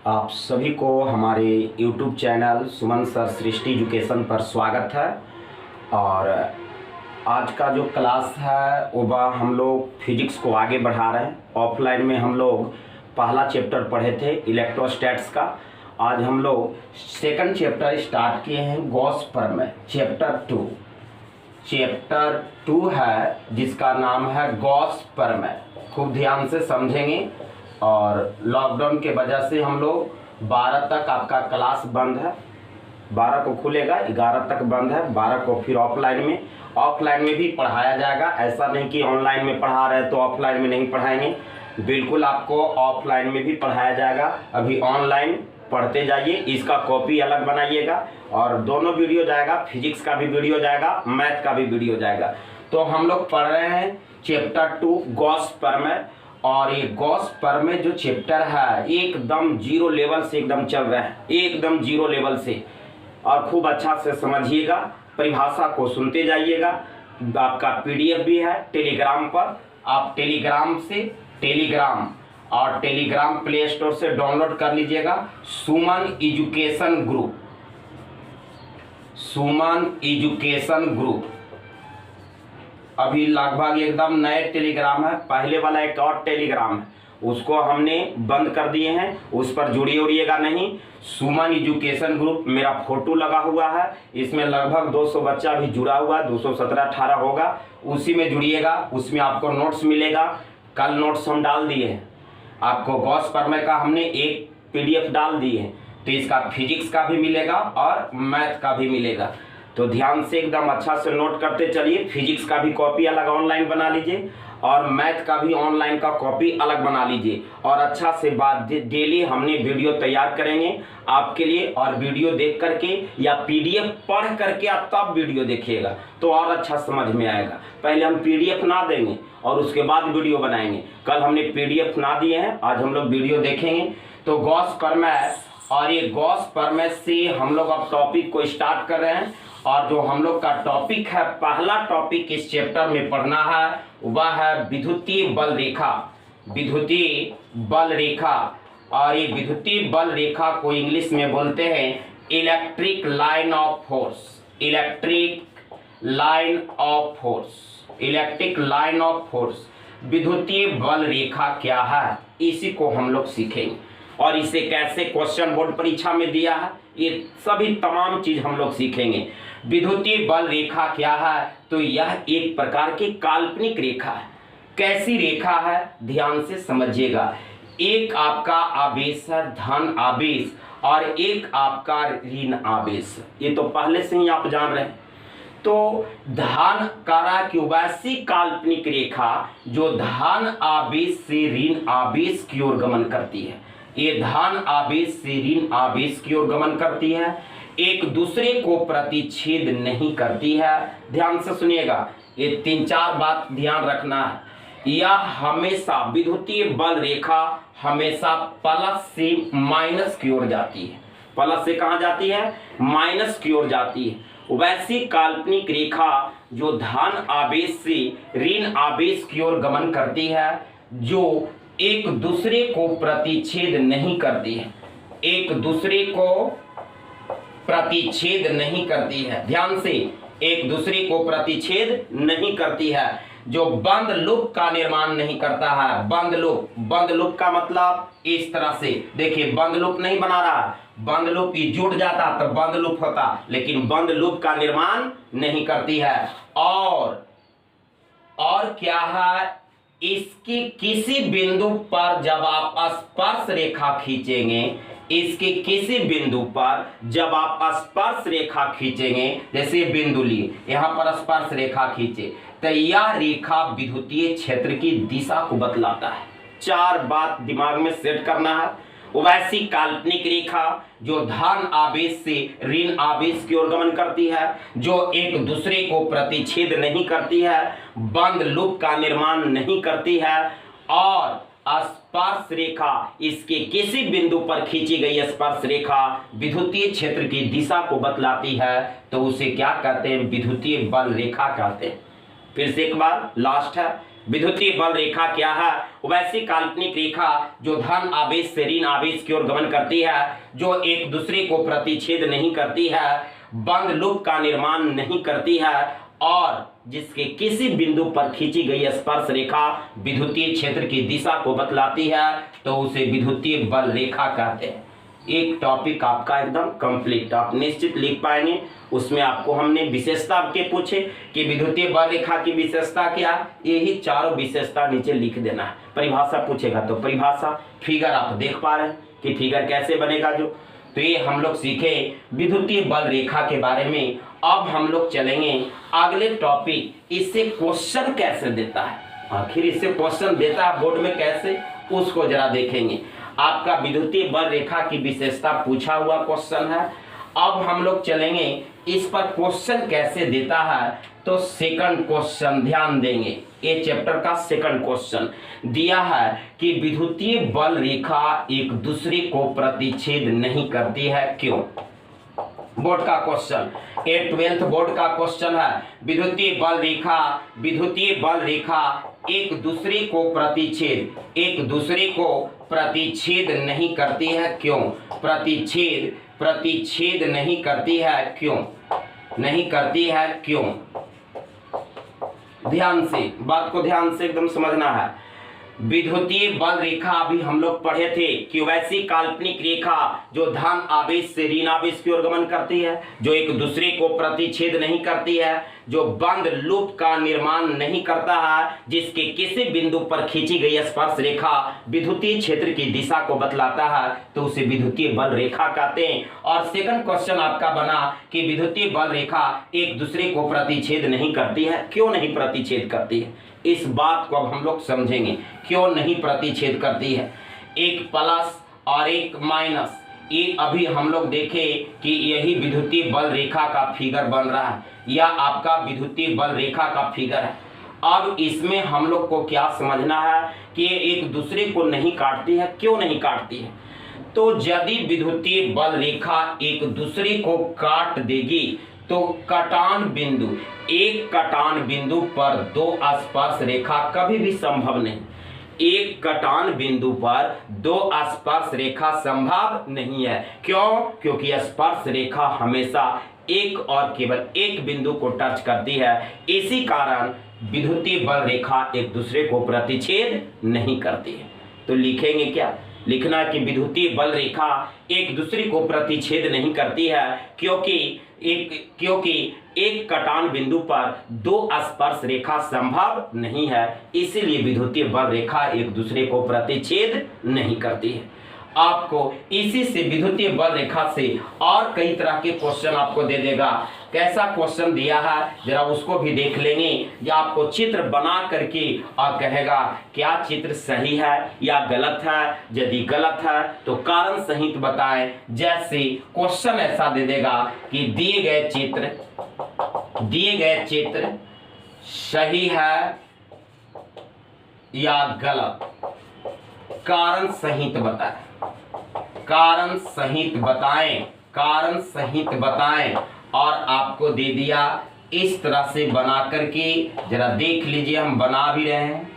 आप सभी को हमारे YouTube चैनल सुमन सर सृष्टि एजुकेशन पर स्वागत है। और आज का जो क्लास है वो हम लोग फिजिक्स को आगे बढ़ा रहे हैं। ऑफलाइन में हम लोग पहला चैप्टर पढ़े थे इलेक्ट्रोस्टैट्स का। आज हम लोग सेकंड चैप्टर स्टार्ट किए हैं गॉस प्रमेय, चैप्टर 2 है जिसका नाम है गॉस प्रमेय। खूब ध्यान से समझेंगे। और लॉकडाउन के वजह से हम लोग 12 तक आपका क्लास बंद है। 12 को खुलेगा, 11 तक बंद है, 12 को फिर ऑफलाइन में भी पढ़ाया जाएगा। ऐसा नहीं कि ऑनलाइन में पढ़ा रहे तो ऑफलाइन में नहीं पढ़ाएंगे, बिल्कुल आपको ऑफलाइन में भी पढ़ाया जाएगा। अभी ऑनलाइन पढ़ते जाइए, इसका कॉपी अलग बनाइएगा और दोनों वीडियो जाएगा, फिजिक्स का भी वीडियो जाएगा, मैथ का भी वीडियो जाएगा। तो हम लोग पढ़ रहे हैं चैप्टर 2 गॉस प्रमेय। और ये गॉस प्रमेय जो चैप्टर है एकदम जीरो लेवल से एकदम चल रहा है, एकदम जीरो लेवल से। और खूब अच्छा से समझिएगा, परिभाषा को सुनते जाइएगा। आपका PDF भी है टेलीग्राम पर। आप टेलीग्राम प्ले स्टोर से डाउनलोड कर लीजिएगा। सुमन एजुकेशन ग्रुप अभी लगभग एकदम नए टेलीग्राम है। पहले वाला एक और टेलीग्राम है, उसको हमने बंद कर दिए हैं, उस पर जुड़िएगा नहीं। सुमन एजुकेशन ग्रुप मेरा फोटो लगा हुआ है, इसमें लगभग 200 बच्चा भी जुड़ा हुआ है, 217-18 होगा। उसी में जुड़िएगा, उसमें आपको नोट्स मिलेगा। कल नोट्स हम डाल दिए हैं आपको। गॉस प्रमेय का हमने एक PDF डाल दिए हैं, तो इसका फिजिक्स का भी मिलेगा और मैथ का भी मिलेगा। तो ध्यान से एकदम अच्छा से नोट करते चलिए। फिजिक्स का भी कॉपी अलग ऑनलाइन बना लीजिए और मैथ का भी ऑनलाइन का कॉपी अलग बना लीजिए। और अच्छा से डेली हमने वीडियो तैयार करेंगे आपके लिए। और वीडियो देख करके या PDF पढ़ करके आप तब वीडियो देखिएगा तो और अच्छा समझ में आएगा। पहले हम PDF ना देंगे और उसके बाद वीडियो बनाएंगे। कल हमने PDF ना दिए हैं, आज हम लोग वीडियो देखेंगे। तो गॉस प्रमेय, और ये गॉस प्रमेय से हम लोग अब टॉपिक को स्टार्ट कर रहे हैं। और जो हम लोग का टॉपिक है, पहला टॉपिक इस चैप्टर में पढ़ना है वह है विद्युतीय बल रेखा। और ये विद्युतीय बल रेखा को इंग्लिश में बोलते हैं इलेक्ट्रिक लाइन ऑफ फोर्स। विद्युतीय बल रेखा क्या है, इसी को हम लोग सीखेंगे। और इसे कैसे क्वेश्चन बोर्ड परीक्षा में दिया है, ये सभी तमाम चीज हम लोग सीखेंगे। विद्युतीय बल रेखा क्या है, तो यह एक प्रकार की काल्पनिक रेखा है। कैसी रेखा है, ध्यान से समझिएगा। एक आपका आवेश है धन आवेश और एक आपका ऋण आवेश, ये तो पहले से ही आप जान रहे हैं। तो धन कारा की वैसी काल्पनिक रेखा जो धन आवेश से ऋण आवेश की ओर गमन करती है। ये धन आवेश से ऋण आवेश की ओर गमन करती है, एक दूसरे को प्रतिच्छेद नहीं करती है। ध्यान से सुनिएगा, ये 3-4 बात ध्यान रखना है। यह हमेशा विद्युतीय बल रेखा हमेशा प्लस से माइनस की ओर जाती है। प्लस से कहां जाती है, माइनस की ओर जाती है। वैसी काल्पनिक रेखा जो धन आवेश से ऋण आवेश की ओर गमन करती है, जो एक दूसरे को प्रतिच्छेद नहीं करती है, एक दूसरे को प्रतिच्छेद नहीं करती है। ध्यान से, एक दूसरे को प्रतिच्छेद नहीं करती है, जो बंद लूप का निर्माण नहीं करता है। बंद लूप का मतलब इस तरह से देखिए, बंद लूप नहीं बना रहा, बंद लूप ही जुड़ जाता तो बंद लूप होता, लेकिन बंद लूप का निर्माण नहीं करती है। और क्या है, इसके किसी बिंदु पर जब आप स्पर्श रेखा खींचेंगे, इसके किसी बिंदु पर जब आप स्पर्श रेखा खींचेंगे, जैसे बिंदु लिए यहां पर स्पर्श रेखा खींचे, तो यह रेखा विद्युतीय क्षेत्र की दिशा को बतलाता है। 4 बात दिमाग में सेट करना है। वैसी काल्पनिक रेखा जो धन आवेश से ऋण आवेश की ओर गमन करती है, जो एक दूसरे को प्रतिच्छेद नहीं करती है, बंद लूप का निर्माण नहीं करती है, और स्पर्श रेखा, इसके किसी बिंदु पर खींची गई स्पर्श रेखा विद्युतीय क्षेत्र की दिशा को बतलाती है, तो उसे क्या कहते हैं, विद्युतीय बल रेखा कहते हैं। फिर से एक बार लास्ट है, विद्युतीय बल रेखा क्या है? वैसी काल्पनिक रेखा जो धन आवेश से ऋण आवेश की ओर गमन करती है, जो एक दूसरे को प्रतिच्छेद नहीं करती है, बंद लूप का निर्माण नहीं करती है और जिसके किसी बिंदु पर खींची गई स्पर्श रेखा विद्युतीय क्षेत्र की दिशा को बतलाती है, तो उसे विद्युतीय बल रेखा कहते हैं। एक टॉपिक आपका एकदम कंप्लीट, आप निश्चित लिख पाएंगे। उसमें आपको हमने विशेषता के पूछे कि विद्युतीय बल रेखा की विशेषता क्या, यही चारों विशेषता नीचे लिख देना है। परिभाषा पूछेगा तो परिभाषा, फिगर आप देख पा रहे हैं कि फिगर कैसे बनेगा जो, तो ये हम लोग सीखे विद्युतीय बल रेखा के बारे में। अब हम लोग चलेंगे अगले टॉपिक, इससे क्वेश्चन कैसे देता है, आखिर इससे क्वेश्चन देता है बोर्ड में कैसे, उसको जरा देखेंगे। आपका विद्युतीय बल रेखा की विशेषता पूछा हुआ क्वेश्चन है। अब हम लोग चलेंगे इस पर क्वेश्चन कैसे देता है, तो सेकंड क्वेश्चन ध्यान देंगे। ये चैप्टर का सेकंड क्वेश्चन दिया है कि विद्युतीय बल रेखा एक दूसरे को प्रतिच्छेद नहीं करती है, क्यों? बोर्ड का क्वेश्चन, ये 12th बोर्ड का क्वेश्चन है। विद्युतीय बल रेखा एक दूसरे को प्रतिच्छेद नहीं करती है, क्यों? प्रतिच्छेद नहीं करती है, क्यों नहीं करती है, क्यों? ध्यान से बात को ध्यान से एकदम समझना है। विद्युतीय बल रेखा अभी हम लोग पढ़े थे कि वैसी काल्पनिक रेखा जो धन आवेश से ऋण आवेश की ओर गमन करती है, जो एक दूसरे को प्रतिच्छेद नहीं करती है, जो बंद लूप का निर्माण नहीं करता है, जिसके किसी बिंदु पर खींची गई स्पर्श रेखा विद्युतीय क्षेत्र की दिशा को बतलाता है, तो उसे विद्युतीय बल रेखा कहते हैं। और सेकंड क्वेश्चन आपका बना कि विद्युतीय बल रेखा एक दूसरे को प्रतिच्छेद नहीं करती है, क्यों नहीं प्रतिच्छेद करती है? इस बात को अब हम लोग समझेंगे, क्यों नहीं प्रतिच्छेद करती है। एक प्लस और एक माइनस, ये अभी हम लोग देखें कि यही विद्युतीय बल रेखा का फिगर बन रहा है, या आपका विद्युतीय बल रेखा का फिगर है। अब इसमें हम लोग को क्या समझना है कि ये एक दूसरे को नहीं काटती है, क्यों नहीं काटती है? तो यदि विद्युतीय बल रेखा एक दूसरे को काट देगी तो एक कटान बिंदु पर दो स्पर्श रेखा कभी भी संभव नहीं। एक कटान बिंदु पर दो स्पर्श रेखा संभव नहीं है, क्यों? क्योंकि स्पर्श रेखा हमेशा एक और केवल एक बिंदु को टच करती है। इसी कारण विद्युतीय बल रेखा एक दूसरे को प्रतिच्छेद नहीं करती है। तो लिखेंगे क्या? लिखना है कि विद्युतीय बल रेखा एक दूसरे को प्रतिच्छेद नहीं करती है क्योंकि एक कटान बिंदु पर दो स्पर्श रेखा संभव नहीं है, इसीलिए विद्युतीय बल रेखा एक दूसरे को प्रतिच्छेद नहीं करती है। आपको इसी से विद्युतीय बल रेखा से और कई तरह के क्वेश्चन आपको दे देगा। कैसा क्वेश्चन दिया है जरा उसको भी देख लेंगे, या आपको चित्र बना करके और कहेगा क्या चित्र सही है या गलत है। यदि गलत है तो कारण सहित बताएं। जैसे क्वेश्चन ऐसा दे देगा कि दिए गए चित्र सही है या गलत, कारण सहित बताएं। और आपको दे दिया इस तरह से बना करके, जरा देख लीजिए, हम बना भी रहे हैं,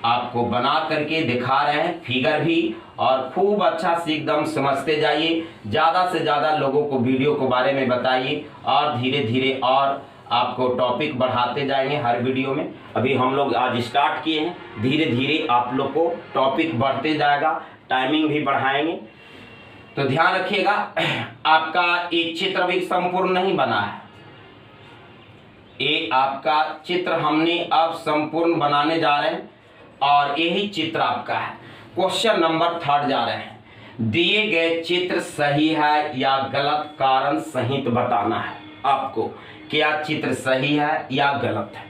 आपको बना करके दिखा रहे हैं फिगर भी, और खूब अच्छा से एकदम समझते जाइए। ज़्यादा से ज़्यादा लोगों को वीडियो के बारे में बताइए और धीरे धीरे और आपको टॉपिक बढ़ाते जाएंगे हर वीडियो में। अभी हम लोग आज स्टार्ट किए हैं, धीरे धीरे आप लोग को टॉपिक बढ़ते जाएगा, टाइमिंग भी बढ़ाएंगे। तो ध्यान रखिएगा, आपका एक चित्र भी संपूर्ण नहीं बना है। ये आपका चित्र हमने अब संपूर्ण बनाने जा रहे हैं और यही चित्र आपका है। क्वेश्चन नंबर 3 जा रहे हैं। दिए गए चित्र सही है या गलत, कारण सहित बताना है आपको, क्या चित्र सही है या गलत है।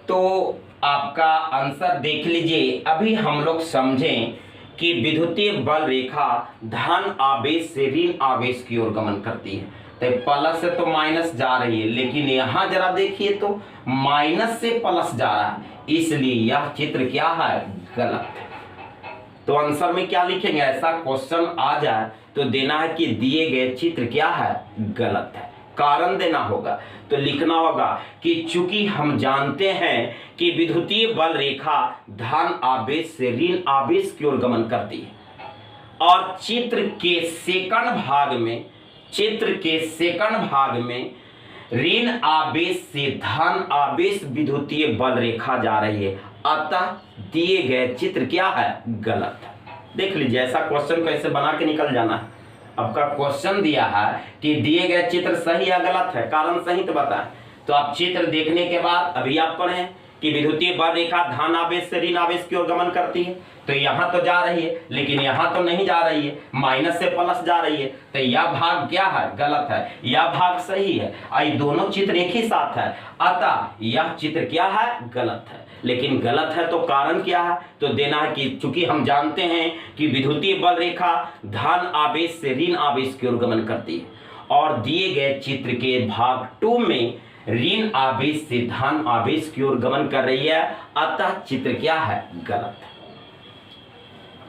तो आपका आंसर देख लीजिए। अभी हम लोग समझें कि विद्युतीय बल रेखा धन आवेश से ऋण आवेश की ओर गमन करती है, तो प्लस से तो माइनस जा रही है, लेकिन यहाँ जरा देखिए तो माइनस से प्लस जा रहा है, इसलिए यह चित्र क्या है? गलत है। तो आंसर में क्या लिखेंगे? ऐसा क्वेश्चन आ जाए तो देना है कि दिए गए चित्र क्या है? गलत है, कारण देना होगा। तो लिखना होगा कि चूंकि हम जानते हैं कि विद्युतीय बल रेखा धन आवेश से ऋण आवेश की ओर गमन करती है, और चित्र के सेकंड भाग में ऋण आवेश से धन आवेश विद्युतीय बल रेखा जा रही है, अतः दिए गए चित्र क्या है, गलत है। देख लीजिए ऐसा क्वेश्चन कैसे बना के निकल जाना है। आपका क्वेश्चन दिया है कि दिए गए चित्र सही या गलत है, कारण सहित बताएं। तो आप चित्र देखने के बाद अभी आप पढ़ें कि विद्युतीय बल रेखा धन आवेश से ऋण आवेश की ओर गमन करती है, तो यहाँ तो जा रही है, लेकिन यहाँ तो नहीं जा रही है, माइनस से प्लस जा रही है। तो यह भाग क्या है, गलत है, यह भाग सही है। ये दोनों चित्र एक ही साथ है, अतः यह चित्र क्या है, गलत है। लेकिन गलत है तो कारण क्या है, तो देना है कि चूंकि हम जानते हैं कि विद्युतीय बल रेखा धन आवेश से ऋण आवेश की ओर गमन करती है, और दिए गए चित्र के भाग 2 में ऋण आवेश से धन आवेश की ओर गमन कर रही है, अतः चित्र क्या है, गलत है।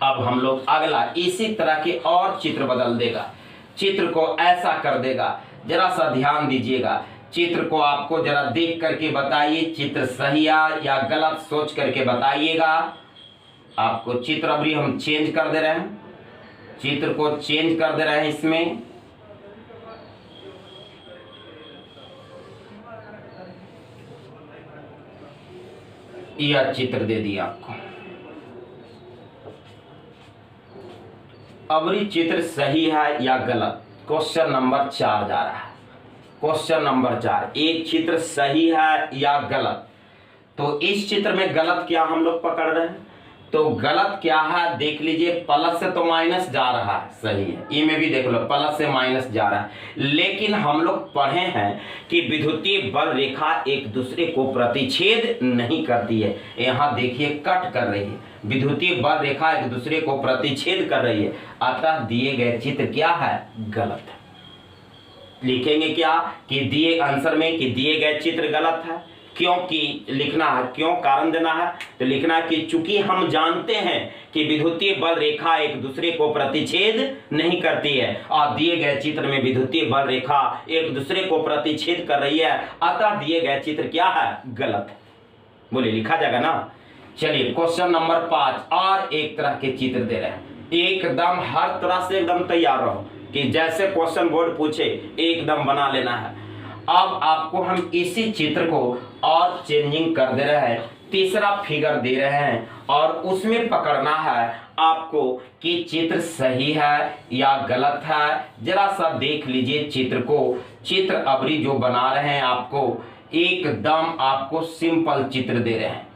अब हम लोग अगला इसी तरह के और चित्र बदल देगा, चित्र को ऐसा कर देगा। जरा सा ध्यान दीजिएगा, चित्र को आपको जरा देख करके बताइए चित्र सही है या गलत, सोच करके बताइएगा। आपको चित्र अभी हम चेंज कर दे रहे हैं, चित्र को चेंज कर दे रहे हैं। इसमें यह चित्र दे दिया आपको। अबरी चित्र सही है या गलत, क्वेश्चन नंबर 4 जा रहा है। क्वेश्चन नंबर 4, एक चित्र सही है या गलत। तो इस चित्र में गलत क्या हम लोग पकड़ रहे हैं, तो गलत क्या है देख लीजिए, प्लस से तो माइनस जा रहा है, सही है। ई में भी देख लो प्लस से माइनस जा रहा है, लेकिन हम लोग पढ़े हैं कि विद्युतीय बल रेखा एक दूसरे को प्रतिच्छेद नहीं करती है। यहाँ देखिए कट कर रही है, विद्युतीय बल रेखा एक दूसरे को प्रतिच्छेद कर रही है, अतः दिए गए चित्र क्या है, गलत है। लिखेंगे क्या कि दिए आंसर में कि दिए गए चित्र गलत है। क्योंकि लिखना है, क्यों कारण देना है, तो लिखना है कि चूंकि हम जानते हैं कि विद्युतीय बल रेखा एक दूसरे को प्रतिच्छेद नहीं करती है, और दिए गए चित्र में विद्युतीय बल रेखा एक दूसरे को प्रतिच्छेद कर रही है, अतः दिए गए चित्र क्या है, गलत है। बोलिए लिखा जाएगा ना। चलिए क्वेश्चन नंबर 5, और एक तरह के चित्र दे रहे हैं, एकदम हर तरह से एकदम तैयार रहो कि जैसे क्वेश्चन बोर्ड पूछे एकदम बना लेना है। अब आपको हम इसी चित्र को और चेंजिंग कर दे रहे हैं, तीसरा फिगर दे रहे हैं, और उसमें पकड़ना है आपको कि चित्र सही है या गलत है। जरा सा देख लीजिए चित्र को, चित्र अबरी जो बना रहे हैं आपको एकदम आपको सिंपल चित्र दे रहे हैं,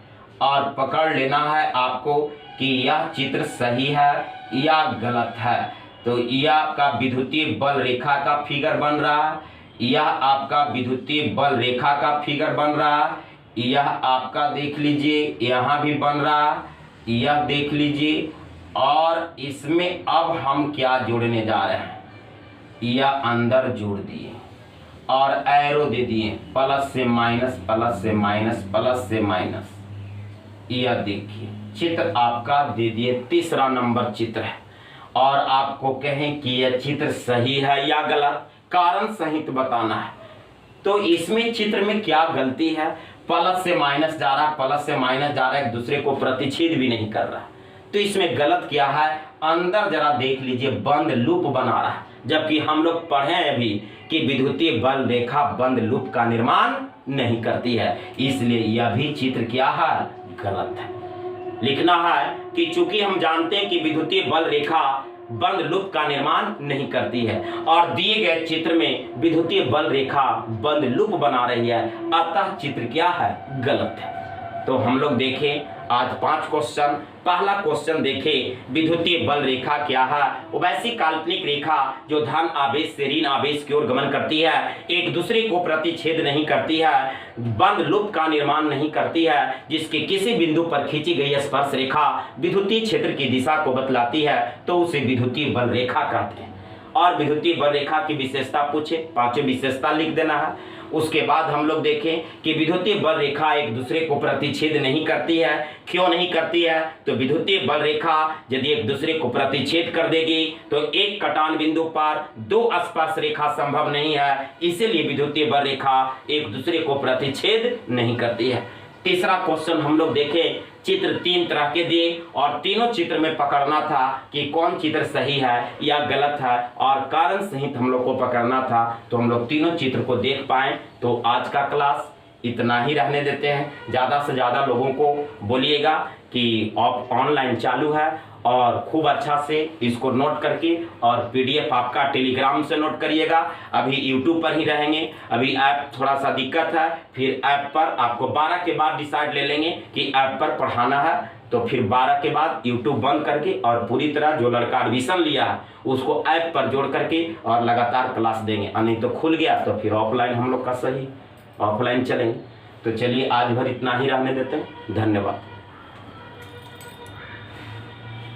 और पकड़ लेना है आपको कि यह चित्र सही है या गलत है। तो यह आपका विद्युतीय बल रेखा का फिगर बन रहा है, यह आपका विद्युतीय बल रेखा का फिगर बन रहा है, यह आपका देख लीजिए यहाँ भी बन रहा है, यह देख लीजिए। और इसमें अब हम क्या जोड़ने जा रहे हैं, यह अंदर जोड़ दिए और एरो दे दिए, प्लस से माइनस, प्लस से माइनस, प्लस से माइनस। यह देखिए चित्र आपका दे दिए, तीसरा नंबर चित्र है, और आपको कहें कि यह चित्र सही है या गलत, कारण सहित बताना है। तो इसमें चित्र में क्या गलती है, प्लस से माइनस जा रहा है, प्लस से माइनस जा रहा है, एक दूसरे को प्रतिच्छेद भी नहीं कर रहा। तो इसमें गलत क्या है, अंदर जरा देख लीजिए बंद लूप बना रहा है, जबकि हम लोग पढ़े अभी कि विद्युतीय बल रेखा बंद लूप का निर्माण नहीं करती है, इसलिए यह भी चित्र क्या है, गलत है। लिखना है कि चूंकि हम जानते हैं कि विद्युतीय बल रेखा बंद लूप का निर्माण नहीं करती है, और दिए गए चित्र में विद्युतीय बल रेखा बंद लूप बना रही है, अतः चित्र क्या है, गलत है। तो हम लोग देखें आज 5 क्वेश्चन। पहला क्वेश्चन देखें, विद्युतीय बल रेखा क्या है, वैसी काल्पनिक रेखा जो धन आवेश से ऋण आवेश की ओर गमन करती है, एक दूसरे को प्रतिच्छेद नहीं करती है, बंद लूप का निर्माण नहीं करती है, जिसके किसी बिंदु पर खींची गई स्पर्श रेखा विद्युतीय क्षेत्र की दिशा को बतलाती है, तो उसे विद्युतीय बल रेखा कहते हैं। और विद्युतीय बल रेखा की विशेषता पूछे, 5 विशेषता लिख देना है। उसके बाद हम लोग देखें कि विद्युतीय बल रेखा एक दूसरे को प्रतिच्छेद नहीं करती है। क्यों नहीं करती है? तो विद्युतीय बल रेखा यदि एक दूसरे को प्रतिच्छेद कर देगी तो एक कटान बिंदु पर दो स्पर्श रेखा संभव नहीं है, इसीलिए विद्युतीय बल रेखा एक दूसरे को प्रतिच्छेद नहीं करती है। तीसरा क्वेश्चन हम लोग देखें, चित्र 3 तरह के दिए और तीनों चित्र में पकड़ना था कि कौन चित्र सही है या गलत है और कारण सहित हम लोग को पकड़ना था। तो हम लोग तीनों चित्र को देख पाए। तो आज का क्लास इतना ही रहने देते हैं। ज़्यादा से ज़्यादा लोगों को बोलिएगा कि ऑनलाइन चालू है और खूब अच्छा से इसको नोट करके और पीडीएफ आपका टेलीग्राम से नोट करिएगा। अभी यूट्यूब पर ही रहेंगे, अभी ऐप थोड़ा सा दिक्कत है, फिर ऐप पर आपको 12 के बाद डिसाइड ले लेंगे कि ऐप पर पढ़ाना है। तो फिर 12 के बाद यूट्यूब बंद करके और पूरी तरह जो लड़का एडमिशन लिया है उसको ऐप पर जोड़ करके और लगातार क्लास देंगे। नहीं तो खुल गया तो फिर ऑफलाइन हम लोग का सही ऑफलाइन चलेंगे। तो चलिए आज भर इतना ही रहने देते हैं। धन्यवाद।